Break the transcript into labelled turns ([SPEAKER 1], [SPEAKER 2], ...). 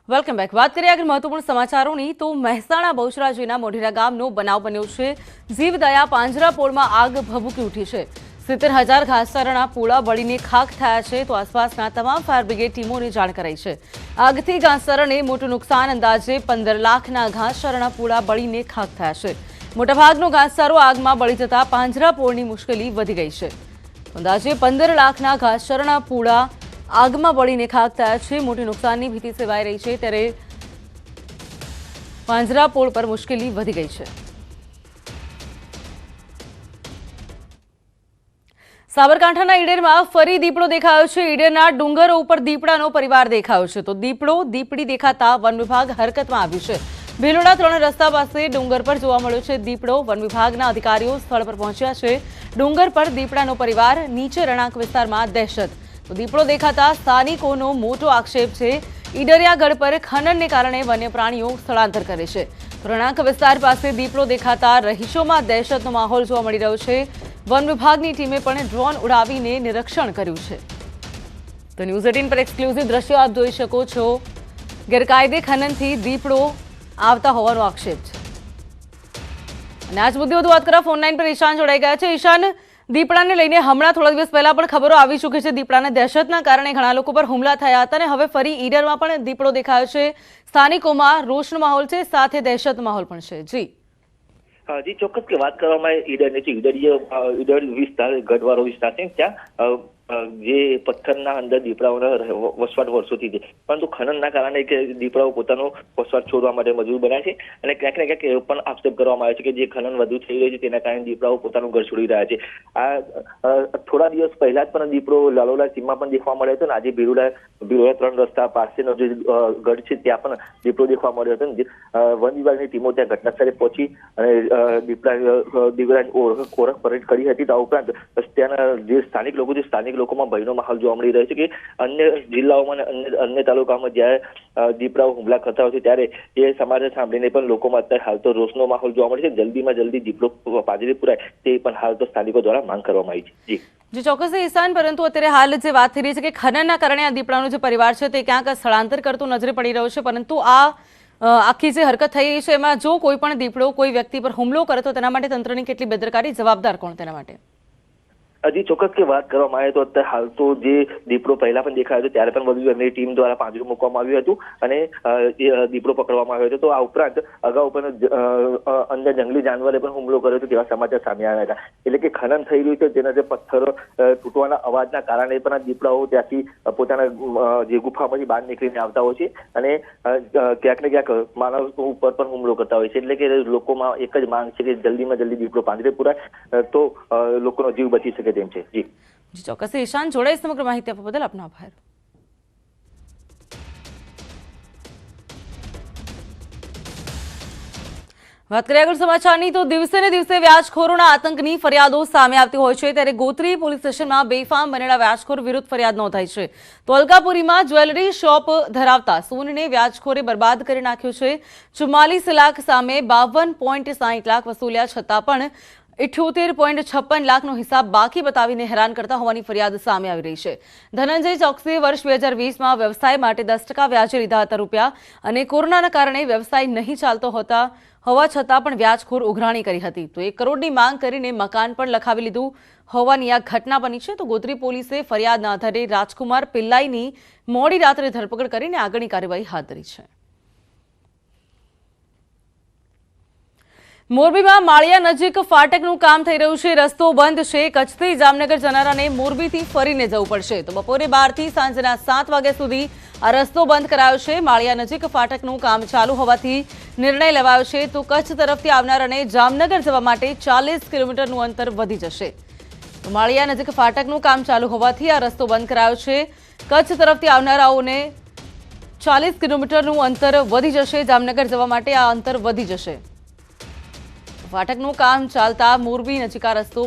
[SPEAKER 1] Welcome back. વાત કરીએ આગળ મહત્વપૂર્ણ સમાચારોની તો મહેસાણા બહુચરાજીના મોઢેરા ગામનો બનાવ બન્યો છે। જીવદયા પાંજરાપોળમાં આગ ભભૂકી ઉઠી છે। 70,000 ઘાસચારાના પૂળા બળીને ખાખ થયા છે તો આસપાસના તમામ ફાયર બ્રિગેડ ટીમોને જાણ કરાઈ છે। આગથી ઘાસચારાને મોટું નુકસાન અંદાજે 15 લાખના ઘાસચારાના પૂળા બળીને ખાખ થયા છે। મોટાભાગનો ઘાસચારો આગમાં બળી જતા પાંજરાપોળની મુશ્કેલી વધી ગઈ છે। અંદાજે 15 લાખના ઘાસચારાના પૂળા આગમાં બળીને ખાખ થયા છે। મોટી નુકસાનની ભીતિ સેવાઈ રહી છે ત્યારે પાંજરાપોળ પર મુશ્કેલી વધી ગઈ છે। સાબરકાંઠાના ઈડરમાં ફરી દીપડો દેખાયો છે। ઈડરના ડુંગરો ઉપર દીપડાનો પરિવાર દેખાયો છે તો દીપડી દેખાતા વન વિભાગ હરકતમાં આવ્યું છે। ભીલોડા 3 રસ્તા પાસે ડુંગર પર જોવા મળ્યો છે દીપડો। વન વિભાગના અધિકારીઓ સ્થળ પર પહોંચ્યા છે। ડુંગર પર દીપડાનો પરિવાર, નીચે રણાંક વિસ્તારમાં દહેશત। તો દીપડો દેખાતા સ્થાનિકોનો મોટો આક્ષેપ છે। ઈડરિયાગઢ પર ખનનને કારણે વન્ય પ્રાણીઓ સ્થળાંતર કરે છે। રણાંક વિસ્તાર પાસે દીપડો દેખાતા રહીશોમાં દહેશતનો માહોલ જોવા મળી રહ્યો છે। વન વિભાગની ટીમે પણ ડ્રોન ઉડાવીને નિરીક્ષણ કર્યું છે। તો ન્યૂઝ 18 પર એક્સક્લુઝિવ દ્રશ્યો આપ જોઈ શકો છો। ગેરકાયદે ખનનથી દીપડો આવતા હોવાનો આક્ષેપ છે અને આજ મુદ્દે વધુ વાત કરવા ફોનલાઈન પર ઈશાન જોડાઈ ગયા છે। ઈશાન, દીપડાને લઈને હમણાં થોડા દિવસ પહેલા પણ ખબરો આવી ચૂકી છે। દીપડાના દહેશતના કારણે ઘણા લોકો પર હુમલા થયા હતા અને હવે ફરી ઈડરમાં પણ દીપડો દેખાયો છે। સ્થાનિકોમાં રોષનો માહોલ છે, સાથે દહેશતનો માહોલ પણ છે। જી
[SPEAKER 2] જી ચોક્કસ કે વાત કરવામાં ઈડર વિસ્તાર ગઢવાળો વિસ્તાર છે ત્યાં જે પથ્થરના અંદર દીપડાઓના વસવાટ વર્ષોથી છે, પરંતુ ખનનના કારણે કે દીપડાઓ પોતાનો વસવાટ છોડવા માટે મજબૂર બન્યા છે અને ક્યાંક ને ક્યાંક એવો પણ આક્ષેપ કરવામાં આવે છે કે જે ખનન વધુ થઈ રહ્યું છે તેના કારણે દીપડાઓ પોતાનું ઘર છોડી રહ્યા છે। આ થોડા દિવસ પહેલા જ પણ દીપડો લાલોલા સીમમાં પણ દેખવા મળ્યો હતો અને આજે ભીલોડા 3 રસ્તા પાસેનો જે ગઢ છે ત્યાં પણ દીપડો દેખવા મળ્યો હતો। વન વિભાગની ટીમો ત્યાં ઘટનાસ્થળે પહોંચી અને દીપડાની ઓળખ પરેડ કરી હતી। આ ઉપરાંત ત્યાંના જે સ્થાનિક લોકોમાં ભયનો માહોલ જોવા મળી રહ્યો છે કે અન્ય જિલ્લાઓમાં અને અન્ય તાલુકામાં જ્યારે દીપડાઓ હુમલા કરતા હોય છે ત્યારે એ સમાચાર સાંભળીને પણ લોકોમાં અત્યારે હાલ તો રોષનો માહોલ જોવા મળે છે। જલ્દીમાં જલ્દી દીપડો પાંજરે પુરાય તે પણ હાલ તો સ્થાનિકો દ્વારા માંગ કરવામાં આવી છે।
[SPEAKER 1] જી ચોક્કસ ઈશાન, પરંતુ અત્યારે હાલ જે વાત થઈ રહી છે કે ખનનના કારણે આ દીપડાનો જે પરિવાર છે તે ક્યાંક સ્થળાંતર કરતો નજરે પડી રહ્યો છે, પરંતુ આ આખી જે હરકત થઈ રહી છે એમાં જો કોઈ પણ દીપડો કોઈ વ્યક્તિ પર હુમલો કરે તો તેના માટે તંત્રની કેટલી બેદરકારી, જવાબદાર કોણ તેના માટે?
[SPEAKER 2] હજી ચોક્કસ કે વાત કરવામાં આવે તો અત્યારે હાલ તો જે દીપડો પહેલા પણ દેખાયો હતો ત્યારે પણ વન વિભાગની ટીમ દ્વારા પાંજરું મૂકવામાં આવ્યું હતું અને દીપડો પકડવામાં આવ્યો હતો। તો આ ઉપરાંત અગાઉ પણ અન્ય જંગલી જાનવરે પણ હુમલો કર્યો હતો તેવા સમાચાર સામે આવ્યા હતા। એટલે કે ખનન થઈ રહ્યું છે જેના જે પથ્થરો તૂટવાના અવાજના કારણે પણ આ દીપડાઓ ત્યાંથી પોતાના જે ગુફામાંથી બહાર નીકળીને આવતા હોય છે અને ક્યાંક ને ક્યાંક માનવ ઉપર પણ હુમલો કરતા હોય છે। એટલે કે લોકોમાં એક જ માંગ છે કે જલ્દીમાં જલ્દી દીપડો પાંજરે પુરાય તો લોકોનો જીવ બચી શકે તેમ છે। જી
[SPEAKER 1] ચોક્કસ ઈશાન, જોડાઈ સમગ્ર માહિતી આપવા બદલ આપનો આભાર। વાત કરીએ આગળ સમાચારની તો દિવસે ને દિવસે વ્યાજખોરોના આતંકની ફરિયાદો સામે આવતી હોય છે ત્યારે ગોત્રી પોલીસ સ્ટેશનમાં બેફામ બનેલા વ્યાજખોર વિરુદ્ધ ફરિયાદ નોંધાઈ છે। તો અલકાપુરીમાં જ્વેલરી શોપ ધરાવતા સોનને વ્યાજખોરે બરબાદ કરી નાખ્યું છે। 44 લાખ સામે 52.60 લાખ વસૂલ્યા છતાં પણ 78.56 લાખનો હિસાબ બાકી બતાવીને હેરાન કરતા હોવાની ફરિયાદ સામે આવી રહી છે। ધનંજય ચોકસીએ વર્ષ 2020માં વ્યવસાય માટે 10% વ્યાજે લીધા હતા રૂપિયા અને કોરોનાના કારણે વ્યવસાય નહીં ચાલતો હોવા છતાં પણ વ્યાજખોર ઉઘરાણી કરી હતી। તો 1 કરોડની માંગ કરીને મકાન પણ લખાવી લીધું હોવાની આ ઘટના બની છે। તો ગોત્રી પોલીસે ફરિયાદના આધારે રાજકુમાર પિલ્લાઈની મોડી રાત્રે ધરપકડ કરીને આગળની કાર્યવાહી હાથ ધરી છે। મોરબીમાં માળિયા નજીક ફાટકનું કામ થઈ રહ્યું છે। રસ્તો બંધ છે। કચ્છથી જામનગર જનારાને મોરબીથી ફરીને જવું પડશે। તો બપોરે 12 થી સાંજના 7 વાગ્યા સુધી આ રસ્તો બંધ કરાયો છે। માળિયા નજીક ફાટકનું કામ ચાલુ હોવાથી નિર્ણય લેવાયો છે। તો કચ્છ તરફથી આવનારાને જામનગર જવા માટે 40 કિલોમીટરનું અંતર વધી જશે। તો માળિયા નજીક ફાટકનું કામ ચાલુ હોવાથી આ રસ્તો બંધ કરાયો છે। કચ્છ તરફથી આવનારાઓને 40 કિલોમીટરનું અંતર વધી જશે। જામનગર જવા માટે આ અંતર વધી જશે। ફાટકનું કામ ચાલતા મોરબી નજીક આ રસ્તો